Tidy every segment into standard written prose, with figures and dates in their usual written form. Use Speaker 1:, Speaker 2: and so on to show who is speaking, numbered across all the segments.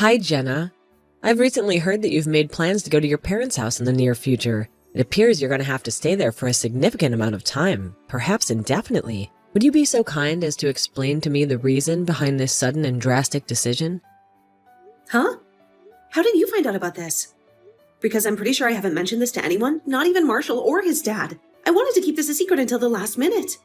Speaker 1: Hi, Jenna. I've recently heard that you've made plans to go to your parents' house in the near future. It appears you're going to have to stay there for a significant amount of time, perhaps indefinitely. Would you be so kind as to explain to me the reason behind this sudden and drastic decision?
Speaker 2: Huh? How did you find out about this? Because I'm pretty sure I haven't mentioned this to anyone, not even Marshall or his dad. I wanted to keep this a secret until the last minute.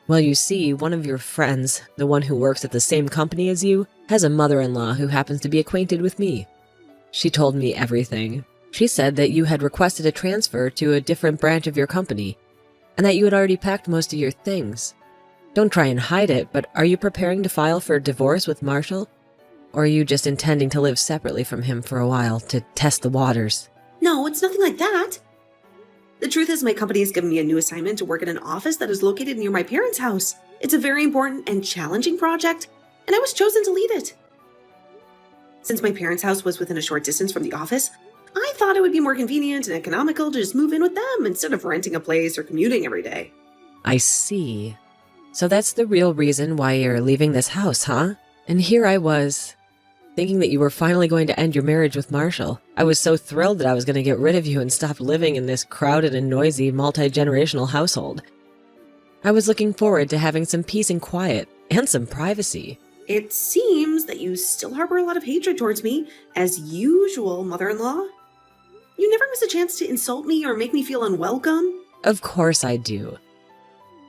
Speaker 1: Well, you see, one of your friends, the one who works at the same company as you, has a mother-in-law who happens to be acquainted with me. She told me everything. She said that you had requested a transfer to a different branch of your company, and that you had already packed most of your things. Don't try and hide it, but are you preparing to file for divorce with Marshall? Or are you just intending to live separately from him for a while to test the waters?
Speaker 2: No, it's nothing like that. The truth is my company has given me a new assignment to work in an office that is located near my parents' house. It's a very important and challenging project, and I was chosen to lead it. Since my parents' house was within a short distance from the office, I thought it would be more convenient and economical to just move in with them instead of renting a place or commuting every day.
Speaker 1: I see. So that's the real reason why you're leaving this house, huh? And here I was, thinking that you were finally going to end your marriage with Marshall. I was so thrilled that I was going to get rid of you and stop living in this crowded and noisy multi-generational household. I was looking forward to having some peace and quiet, and some privacy.
Speaker 2: It seems that you still harbor a lot of hatred towards me, as usual, mother-in-law. You never miss a chance to insult me or make me feel unwelcome.
Speaker 1: Of course I do.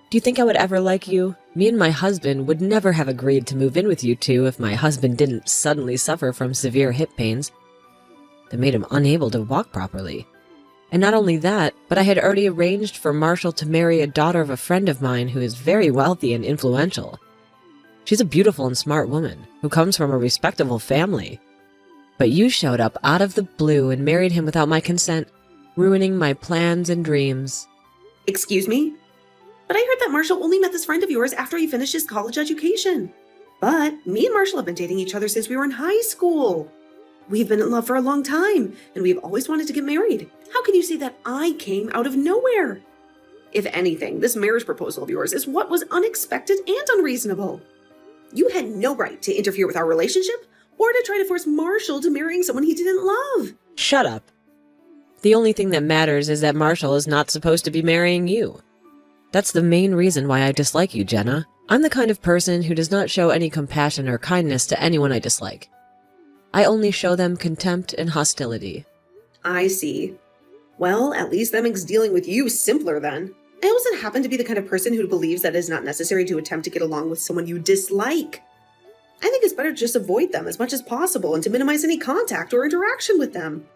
Speaker 1: Do you think I would ever like you? Me and my husband would never have agreed to move in with you two if my husband didn't suddenly suffer from severe hip pains that made him unable to walk properly. And not only that, but I had already arranged for Marshall to marry a daughter of a friend of mine who is very wealthy and influential. She's a beautiful and smart woman who comes from a respectable family. But you showed up out of the blue and married him without my consent, ruining my plans and dreams.
Speaker 2: Excuse me? But I heard that Marshall only met this friend of yours after he finished his college education. But me and Marshall have been dating each other since we were in high school. We've been in love for a long time, and we've always wanted to get married. How can you say that I came out of nowhere? If anything, this marriage proposal of yours is what was unexpected and unreasonable. You had no right to interfere with our relationship or to try to force Marshall to marrying someone he didn't love.
Speaker 1: Shut up. The only thing that matters is that Marshall is not supposed to be marrying you. That's the main reason why I dislike you, Jenna. I'm the kind of person who does not show any compassion or kindness to anyone I dislike. I only show them contempt and hostility.
Speaker 2: I see. Well, at least that makes dealing with you simpler then. I also happen to be the kind of person who believes that it is not necessary to attempt to get along with someone you dislike. I think it's better to just avoid them as much as possible and to minimize any contact or interaction with them.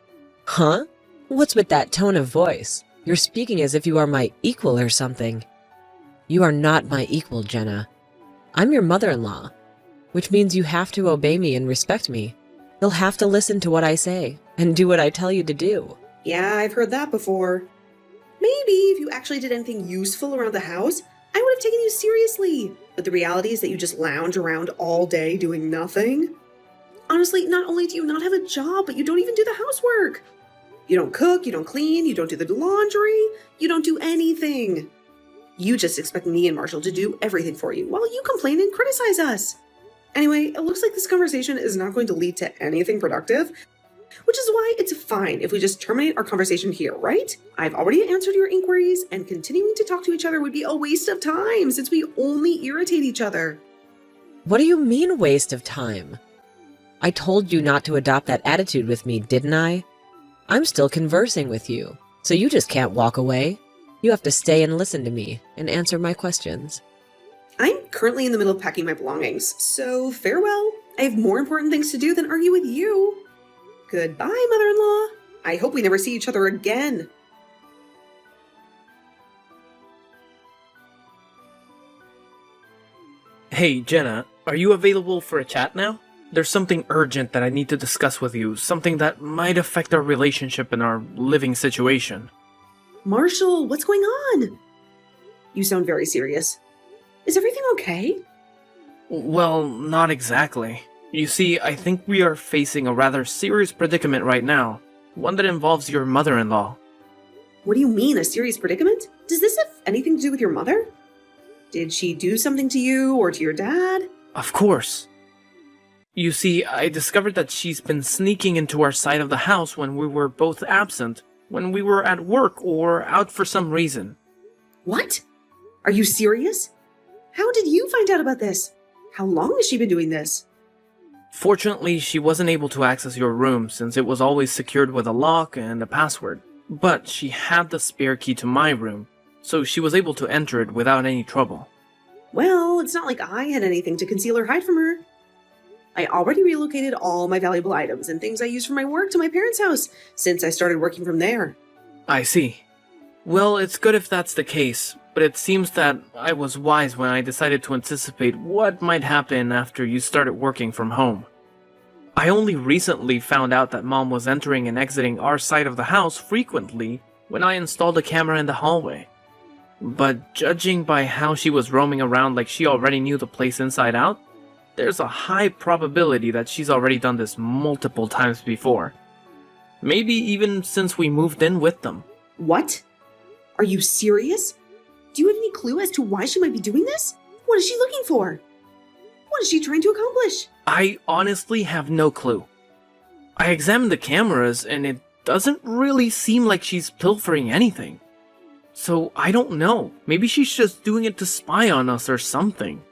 Speaker 1: Huh? What's with that tone of voice? You're speaking as if you are my equal or something. You are not my equal, Jenna. I'm your mother-in-law, which means you have to obey me and respect me. You'll have to listen to what I say and do what I tell you to do.
Speaker 2: Yeah, I've heard that before. Maybe if you actually did anything useful around the house, I would have taken you seriously. But the reality is that you just lounge around all day doing nothing. Honestly, not only do you not have a job, but you don't even do the housework. You don't cook, you don't clean, you don't do the laundry, you don't do anything. You just expect me and Marshall to do everything for you while you complain and criticize us. Anyway, it looks like this conversation is not going to lead to anything productive, which is why it's fine if we just terminate our conversation here, right? I've already answered your inquiries, and continuing to talk to each other would be a waste of time since we only irritate each other.
Speaker 1: What do you mean, waste of time? I told you not to adopt that attitude with me, didn't I? I'm still conversing with you, so you just can't walk away. You have to stay and listen to me and answer my questions.
Speaker 2: I'm currently in the middle of packing my belongings, so farewell. I have more important things to do than argue with you. Goodbye, mother-in-law. I hope we never see each other again.
Speaker 3: Hey, Jenna, are you available for a chat now? There's something urgent that I need to discuss with you, something that might affect our relationship and our living situation.
Speaker 2: Marshall, what's going on? You sound very serious. Is everything okay?
Speaker 3: Well, not exactly. You see, I think we are facing a rather serious predicament right now, one that involves your mother-in-law.
Speaker 2: What do you mean, a serious predicament? Does this have anything to do with your mother? Did she do something to you or to your dad?
Speaker 3: Of course. You see, I discovered that she's been sneaking into our side of the house when we were both absent, when we were at work or out for some reason.
Speaker 2: What? Are you serious? How did you find out about this? How long has she been doing this?
Speaker 3: Fortunately, she wasn't able to access your room since it was always secured with a lock and a password. But she had the spare key to my room, so she was able to enter it without any trouble.
Speaker 2: Well, it's not like I had anything to conceal or hide from her. I already relocated all my valuable items and things I use for my work to my parents' house since I started working from there.
Speaker 3: I see. Well, it's good if that's the case, but it seems that I was wise when I decided to anticipate what might happen after you started working from home. I only recently found out that Mom was entering and exiting our side of the house frequently when I installed a camera in the hallway. But judging by how she was roaming around like she already knew the place inside out, there's a high probability that she's already done this multiple times before. Maybe even since we moved in with them.
Speaker 2: What? Are you serious? Do you have any clue as to why she might be doing this? What is she looking for? What is she trying to accomplish?
Speaker 3: I honestly have no clue. I examined the cameras and it doesn't really seem like she's pilfering anything. So I don't know. Maybe she's just doing it to spy on us or something.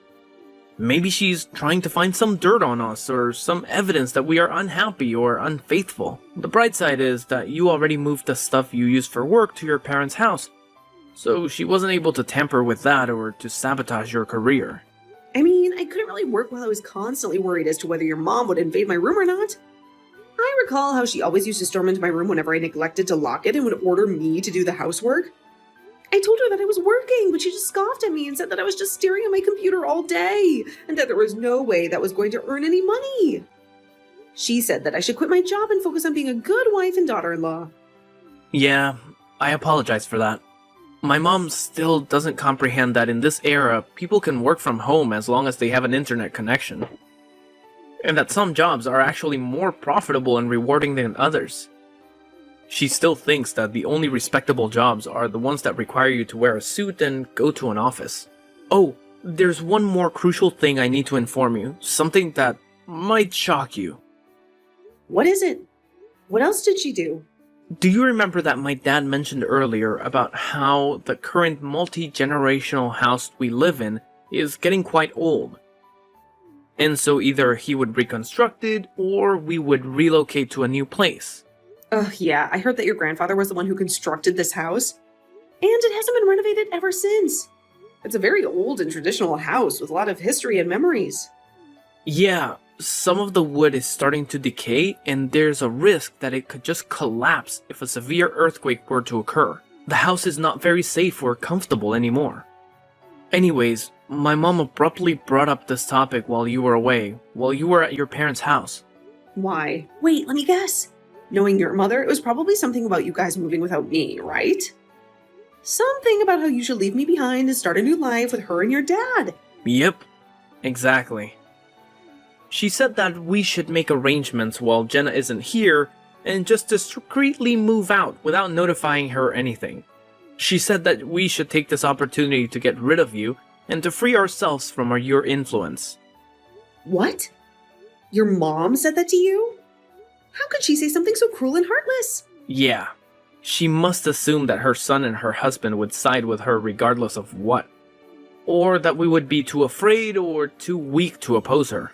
Speaker 3: Maybe she's trying to find some dirt on us or some evidence that we are unhappy or unfaithful. The bright side is that you already moved the stuff you use for work to your parents' house, so she wasn't able to tamper with that or to sabotage your career.
Speaker 2: I mean, I couldn't really work while I was constantly worried as to whether your mom would invade my room or not. I recall how she always used to storm into my room whenever I neglected to lock it and would order me to do the housework. I told her that I was working, but she just scoffed at me and said that I was just staring at my computer all day and that there was no way that was going to earn any money. She said that I should quit my job and focus on being a good wife and daughter-in-law.
Speaker 3: Yeah, I apologize for that. My mom still doesn't comprehend that in this era, people can work from home as long as they have an internet connection. And that some jobs are actually more profitable and rewarding than others. She still thinks that the only respectable jobs are the ones that require you to wear a suit and go to an office. Oh, there's one more crucial thing I need to inform you, something that might shock you.
Speaker 2: What is it? What else did she do?
Speaker 3: Do you remember that my dad mentioned earlier about how the current multi-generational house we live in is getting quite old? And so either he would reconstruct it or we would relocate to a new place.
Speaker 2: Yeah, I heard that your grandfather was the one who constructed this house. And it hasn't been renovated ever since. It's a very old and traditional house with a lot of history and memories.
Speaker 3: Yeah, some of the wood is starting to decay, and there's a risk that it could just collapse if a severe earthquake were to occur. The house is not very safe or comfortable anymore. Anyways, my mom abruptly brought up this topic while you were away, while you were at your parents' house.
Speaker 2: Why? Wait, let me guess. Knowing your mother, it was probably something about you guys moving without me, right? Something about how you should leave me behind and start a new life with her and your dad.
Speaker 3: Yep, exactly. She said that we should make arrangements while Jenna isn't here and just discreetly move out without notifying her anything. She said that we should take this opportunity to get rid of you and to free ourselves from your influence.
Speaker 2: What? Your mom said that to you? How could she say something so cruel and heartless?
Speaker 3: Yeah. She must assume that her son and her husband would side with her regardless of what. Or that we would be too afraid or too weak to oppose her.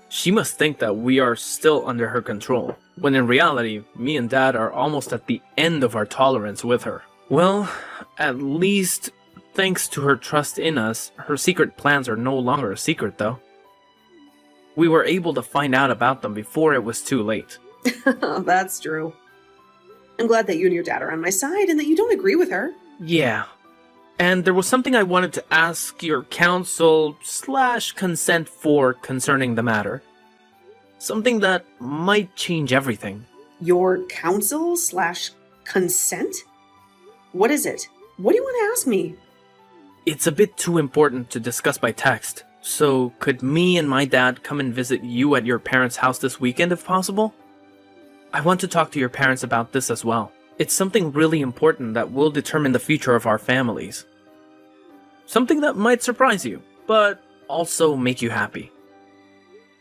Speaker 3: She must think that we are still under her control, when in reality, me and Dad are almost at the end of our tolerance with her. Well, at least, thanks to her trust in us, her secret plans are no longer a secret though. We were able to find out about them before it was too late.
Speaker 2: That's true. I'm glad that you and your dad are on my side and that you don't agree with her.
Speaker 3: Yeah. And there was something I wanted to ask your counsel/consent for concerning the matter. Something that might change everything.
Speaker 2: Your counsel/consent? What is it? What do you want to ask me?
Speaker 3: It's a bit too important to discuss by text, so could me and my dad come and visit you at your parents' house this weekend if possible? I want to talk to your parents about this as well. It's something really important that will determine the future of our families. Something that might surprise you, but also make you happy.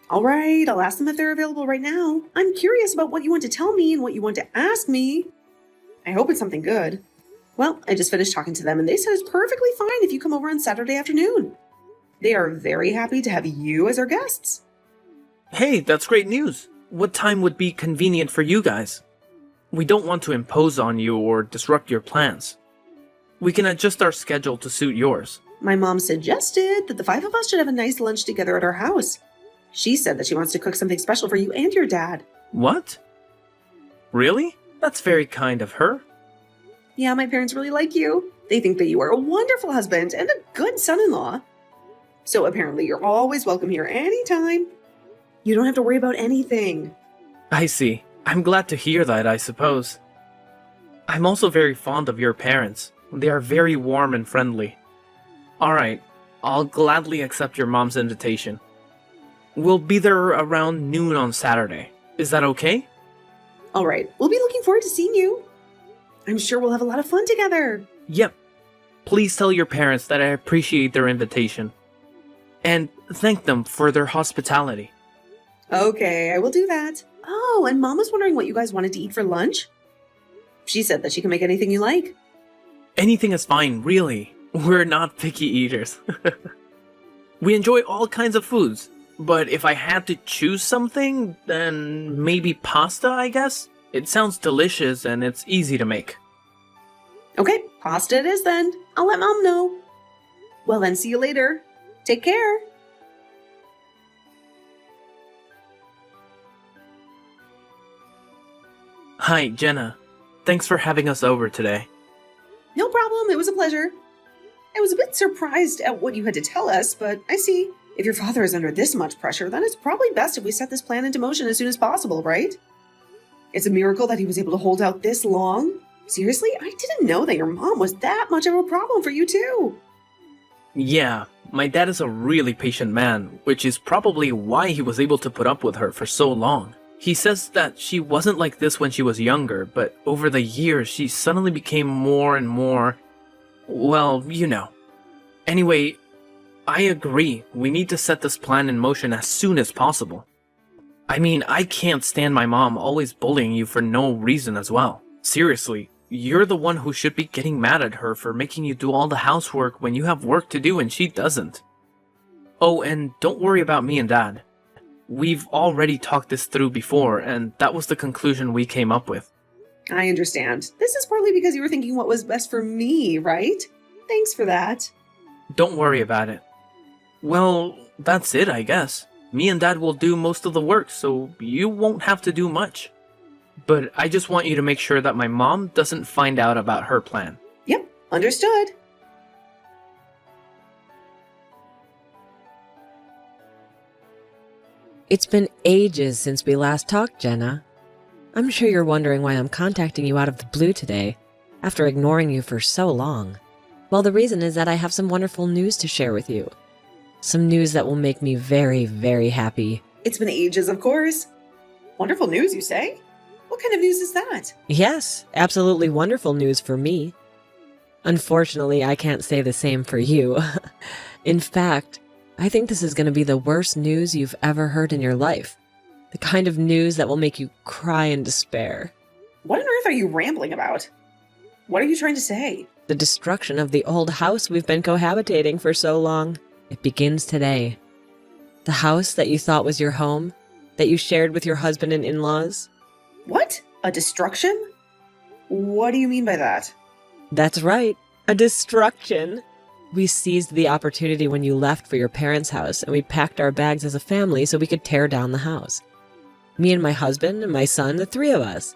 Speaker 2: All right, I'll ask them if they're available right now. I'm curious about what you want to tell me and what you want to ask me. I hope it's something good. Well, I just finished talking to them and they said it's perfectly fine if you come over on Saturday afternoon. They are very happy to have you as our guests.
Speaker 3: Hey, that's great news. What time would be convenient for you guys? We don't want to impose on you or disrupt your plans. We can adjust our schedule to suit yours.
Speaker 2: My mom suggested that the 5 of us should have a nice lunch together at our house. She said that she wants to cook something special for you and your dad.
Speaker 3: What? Really? That's very kind of her.
Speaker 2: Yeah, my parents really like you. They think that you are a wonderful husband and a good son-in-law. So apparently you're always welcome here anytime. You don't have to worry about anything.
Speaker 3: I see. I'm glad to hear that, I suppose. I'm also very fond of your parents. They are very warm and friendly. Alright, I'll gladly accept your mom's invitation. We'll be there around noon on Saturday. Is that okay?
Speaker 2: All right, we'll be looking forward to seeing you. I'm sure we'll have a lot of fun together.
Speaker 3: Yep. Please tell your parents that I appreciate their invitation. And thank them for their hospitality.
Speaker 2: Okay, I will do that. Oh, and Mom was wondering what you guys wanted to eat for lunch. She said that she can make anything you like.
Speaker 3: Anything is fine, really. We're not picky eaters. We enjoy all kinds of foods, but if I had to choose something, then maybe pasta, I guess? It sounds delicious and it's easy to make.
Speaker 2: Okay, pasta it is then. I'll let Mom know. Well then, see you later. Take care.
Speaker 3: Hi, Jenna. Thanks for having us over today.
Speaker 2: No problem, it was a pleasure. I was a bit surprised at what you had to tell us, but I see. If your father is under this much pressure, then it's probably best if we set this plan into motion as soon as possible, right? It's a miracle that he was able to hold out this long. Seriously, I didn't know that your mom was that much of a problem for you too.
Speaker 3: Yeah, my dad is a really patient man, which is probably why he was able to put up with her for so long. He says that she wasn't like this when she was younger, but over the years she suddenly became more and more... well, you know. Anyway, I agree. We need to set this plan in motion as soon as possible. I mean, I can't stand my mom always bullying you for no reason as well. Seriously, you're the one who should be getting mad at her for making you do all the housework when you have work to do and she doesn't. Oh, and don't worry about me and Dad. We've already talked this through before, and that was the conclusion we came up with.
Speaker 2: I understand. This is partly because you were thinking what was best for me, right? Thanks for that.
Speaker 3: Don't worry about it. Well, that's it, I guess. Me and Dad will do most of the work, so you won't have to do much. But I just want you to make sure that my mom doesn't find out about her plan.
Speaker 2: Yep, understood.
Speaker 1: It's been ages since we last talked, Jenna. I'm sure you're wondering why I'm contacting you out of the blue today, after ignoring you for so long. Well, the reason is that I have some wonderful news to share with you. Some news that will make me very, very happy.
Speaker 2: It's been ages, of course. Wonderful news, you say? What kind of news is that?
Speaker 1: Yes, absolutely wonderful news for me. Unfortunately, I can't say the same for you. In fact, I think this is going to be the worst news you've ever heard in your life. The kind of news that will make you cry in despair.
Speaker 2: What on earth are you rambling about? What are you trying to say?
Speaker 1: The destruction of the old house we've been cohabitating for so long. It begins today. The house that you thought was your home, that you shared with your husband and in-laws.
Speaker 2: What? A destruction? What do you mean by that?
Speaker 1: That's right, a destruction. We seized the opportunity when you left for your parents' house, and we packed our bags as a family so we could tear down the house. Me and my husband and my son, the 3 of us.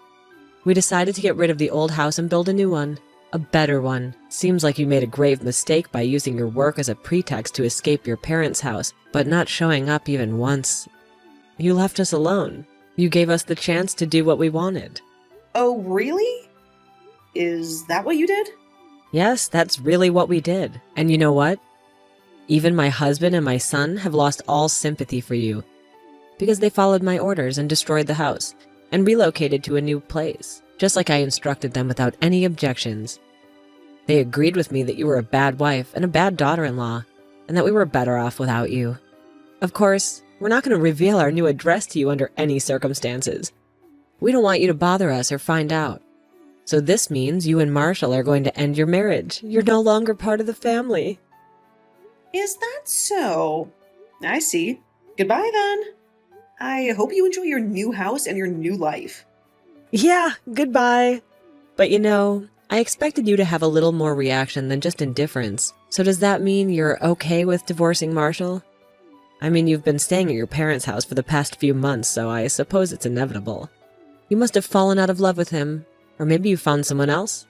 Speaker 1: We decided to get rid of the old house and build a new one. A better one. Seems like you made a grave mistake by using your work as a pretext to escape your parents' house, but not showing up even once. You left us alone. You gave us the chance to do what we wanted.
Speaker 2: Oh, really? Is that what you did?
Speaker 1: Yes, that's really what we did. And you know what? Even my husband and my son have lost all sympathy for you, because they followed my orders and destroyed the house, and relocated to a new place, just like I instructed them without any objections. They agreed with me that you were a bad wife and a bad daughter-in-law, and that we were better off without you. Of course, We're not going to reveal our new address to you under any circumstances. We don't want you to bother us or find out. So this means you and Marshall are going to end your marriage. You're no longer part of the family.
Speaker 2: Is that so? I see. Goodbye then. I hope you enjoy your new house and your new life.
Speaker 1: Yeah, goodbye. But I expected you to have a little more reaction than just indifference. So does that mean you're okay with divorcing Marshall? I mean, you've been staying at your parents' house for the past few months, so I suppose it's inevitable. You must have fallen out of love with him, or maybe you found someone else.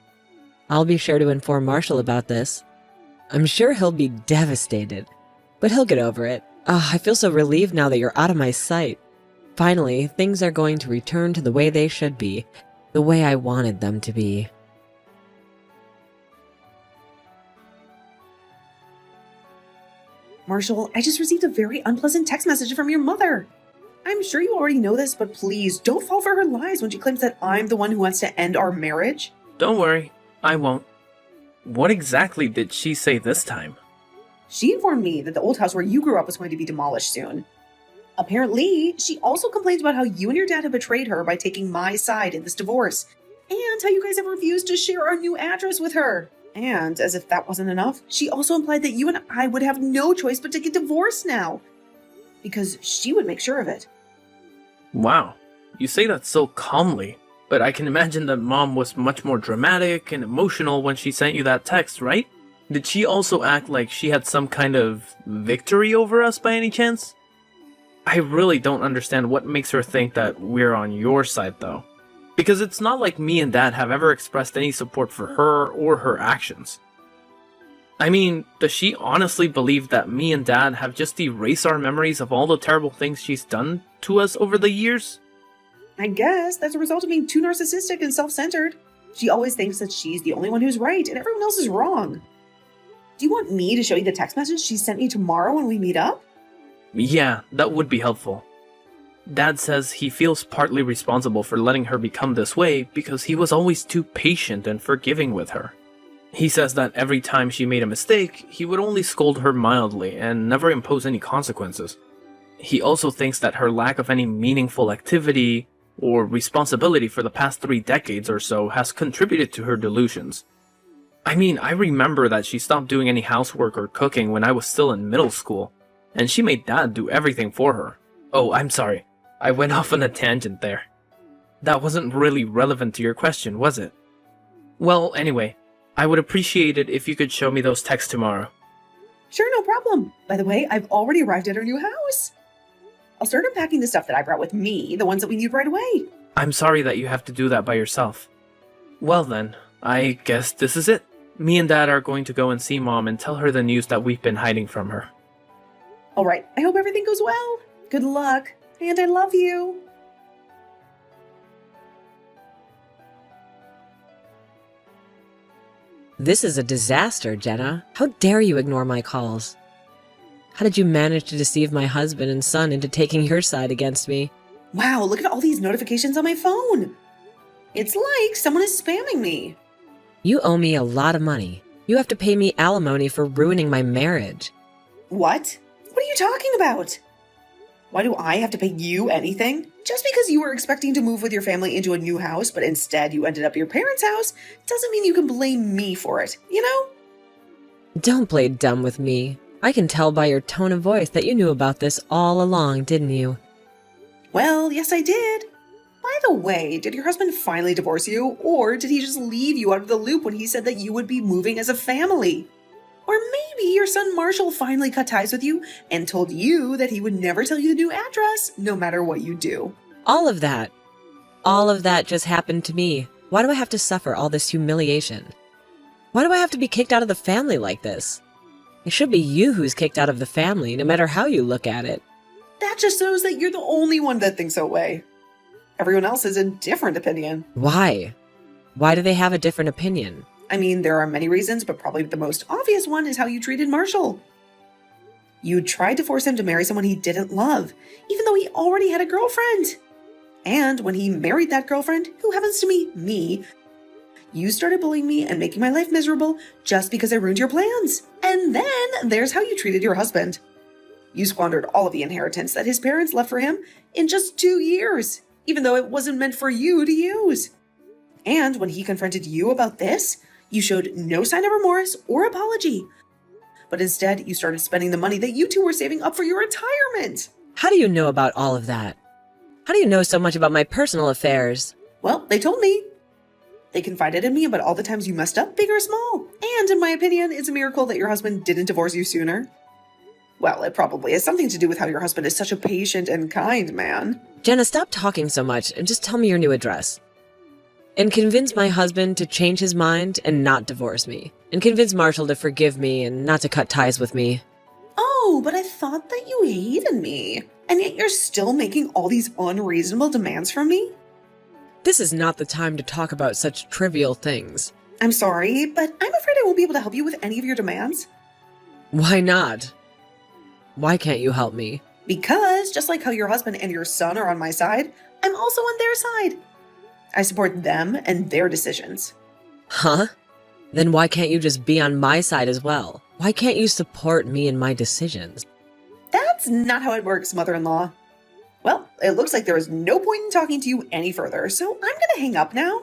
Speaker 1: I'll be sure to inform Marshall about this. I'm sure he'll be devastated, but he'll get over it. I feel so relieved now that you're out of my sight. Finally, things are going to return to the way they should be, the way I wanted them to be.
Speaker 2: Marshall, I just received a very unpleasant text message from your mother. I'm sure you already know this, but please don't fall for her lies when she claims that I'm the one who wants to end our marriage.
Speaker 3: Don't worry, I won't. What exactly did she say this time?
Speaker 2: She informed me that the old house where you grew up was going to be demolished soon. Apparently, she also complains about how you and your dad have betrayed her by taking my side in this divorce, and how you guys have refused to share our new address with her. And, as if that wasn't enough, she also implied that you and I would have no choice but to get divorced now, because she would make sure of it.
Speaker 3: Wow, you say that so calmly, but I can imagine that Mom was much more dramatic and emotional when she sent you that text, right? Did she also act like she had some kind of victory over us by any chance? I really don't understand what makes her think that we're on your side, though. Because it's not like me and Dad have ever expressed any support for her or her actions. I mean, does she honestly believe that me and Dad have just erased our memories of all the terrible things she's done to us over the years?
Speaker 2: I guess that's a result of being too narcissistic and self-centered. She always thinks that she's the only one who's right and everyone else is wrong. Do you want me to show you the text message she sent me tomorrow when we meet up?
Speaker 3: Yeah, that would be helpful. Dad says he feels partly responsible for letting her become this way because he was always too patient and forgiving with her. He says that every time she made a mistake, he would only scold her mildly and never impose any consequences. He also thinks that her lack of any meaningful activity or responsibility for the past 3 decades or so has contributed to her delusions. I mean, I remember that she stopped doing any housework or cooking when I was still in middle school, and she made Dad do everything for her. Oh, I'm sorry. I went off on a tangent there. That wasn't really relevant to your question, was it? Well, anyway, I would appreciate it if you could show me those texts tomorrow.
Speaker 2: Sure, no problem. By the way, I've already arrived at our new house. I'll start unpacking the stuff that I brought with me, the ones that we need right away.
Speaker 3: I'm sorry that you have to do that by yourself. Well then, I guess this is it. Me and Dad are going to go and see Mom and tell her the news that we've been hiding from her.
Speaker 2: All right, I hope everything goes well. Good luck, and I love you.
Speaker 1: This is a disaster, Jenna. How dare you ignore my calls? How did you manage to deceive my husband and son into taking your side against me?
Speaker 2: Wow, look at all these notifications on my phone. It's like someone is spamming me.
Speaker 1: You owe me a lot of money. You have to pay me alimony for ruining my marriage.
Speaker 2: What? What are you talking about? Why do I have to pay you anything? Just because you were expecting to move with your family into a new house, but instead you ended up at your parents' house, doesn't mean you can blame me for it, you know?
Speaker 1: Don't play dumb with me. I can tell by your tone of voice that you knew about this all along, didn't you?
Speaker 2: Well, yes, I did. By the way, did your husband finally divorce you, or did he just leave you out of the loop when he said that you would be moving as a family? Or maybe your son Marshall finally cut ties with you and told you that he would never tell you the new address, no matter what you do.
Speaker 1: All of that. All of that just happened to me. Why do I have to suffer all this humiliation? Why do I have to be kicked out of the family like this? It should be you who's kicked out of the family, no matter how you look at it.
Speaker 2: That just shows that you're the only one that thinks that way. Everyone else has a different opinion.
Speaker 1: Why? Why do they have a different opinion?
Speaker 2: I mean, there are many reasons, but probably the most obvious one is how you treated Marshall. You tried to force him to marry someone he didn't love, even though he already had a girlfriend. And when he married that girlfriend, who happens to be me, you started bullying me and making my life miserable just because I ruined your plans. And then there's how you treated your husband. You squandered all of the inheritance that his parents left for him in just 2 years, even though it wasn't meant for you to use. And when he confronted you about this, you showed no sign of remorse or apology. But instead, you started spending the money that you two were saving up for your retirement.
Speaker 1: How do you know about all of that? How do you know so much about my personal affairs?
Speaker 2: Well, they told me. They confided in me about all the times you messed up, big or small. And in my opinion, it's a miracle that your husband didn't divorce you sooner. Well, it probably has something to do with how your husband is such a patient and kind man.
Speaker 1: Jenna, stop talking so much and just tell me your new address. And convince my husband to change his mind and not divorce me. And convince Marshall to forgive me and not to cut ties with me.
Speaker 2: Oh, but I thought that you hated me. And yet you're still making all these unreasonable demands from me?
Speaker 1: This is not the time to talk about such trivial things.
Speaker 2: I'm sorry, but I'm afraid I won't be able to help you with any of your demands.
Speaker 1: Why not? Why can't you help me?
Speaker 2: Because, just like how your husband and your son are on my side, I'm also on their side. I support them and their decisions.
Speaker 1: Huh? Then why can't you just be on my side as well? Why can't you support me in my decisions?
Speaker 2: That's not how it works, mother-in-law. Well, it looks like there is no point in talking to you any further, so I'm gonna hang up now.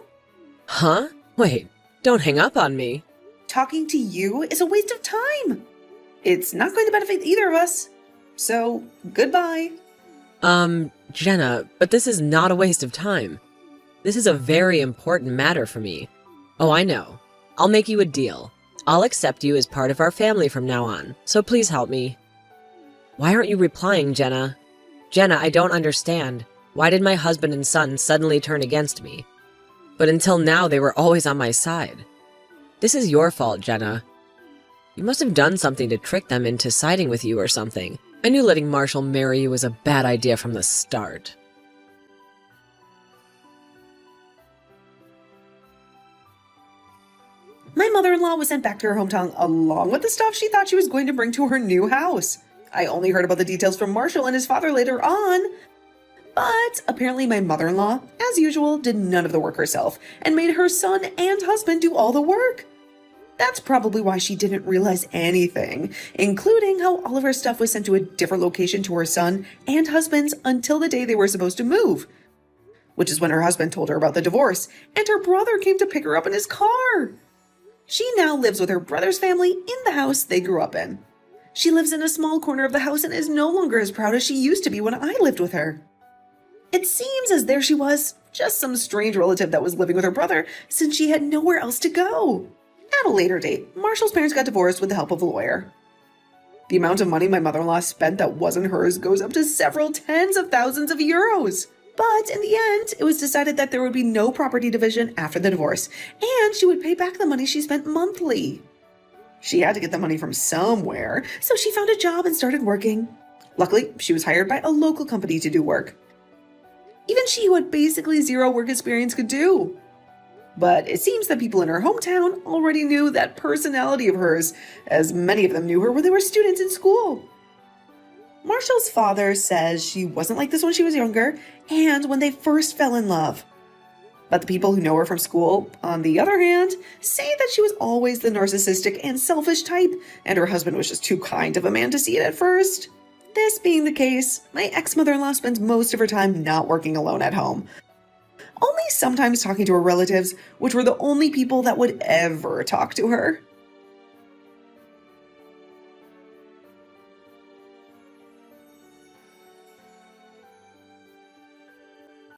Speaker 1: Huh? Wait, don't hang up on me.
Speaker 2: Talking to you is a waste of time. It's not going to benefit either of us. So, goodbye.
Speaker 1: Jenna, but this is not a waste of time. This is a very important matter for me. Oh, I know. I'll make you a deal. I'll accept you as part of our family from now on, so please help me. Why aren't you replying, Jenna? Jenna, I don't understand. Why did my husband and son suddenly turn against me? But until now, they were always on my side. This is your fault, Jenna. You must have done something to trick them into siding with you or something. I knew letting Marshall marry you was a bad idea from the start.
Speaker 2: My mother-in-law was sent back to her hometown along with the stuff she thought she was going to bring to her new house. I only heard about the details from Marshall and his father later on. But apparently my mother-in-law, as usual, did none of the work herself and made her son and husband do all the work. That's probably why she didn't realize anything, including how all of her stuff was sent to a different location to her son and husband's until the day they were supposed to move. Which is when her husband told her about the divorce, and her brother came to pick her up in his car. She now lives with her brother's family in the house they grew up in. She lives in a small corner of the house and is no longer as proud as she used to be when I lived with her. It seems as there she was, just some strange relative that was living with her brother since she had nowhere else to go. At a later date, Marshall's parents got divorced with the help of a lawyer. The amount of money my mother-in-law spent that wasn't hers goes up to several tens of thousands of euros. But in the end, it was decided that there would be no property division after the divorce, and she would pay back the money she spent monthly. She had to get the money from somewhere, so she found a job and started working. Luckily, she was hired by a local company to do work. Even she, who had basically zero work experience, could do. But it seems that people in her hometown already knew that personality of hers, as many of them knew her when they were students in school. Marshall's father says she wasn't like this when she was younger and when they first fell in love. But the people who know her from school, on the other hand, say that she was always the narcissistic and selfish type, and her husband was just too kind of a man to see it at first. This being the case, my ex-mother-in-law spends most of her time not working alone at home, only sometimes talking to her relatives, which were the only people that would ever talk to her.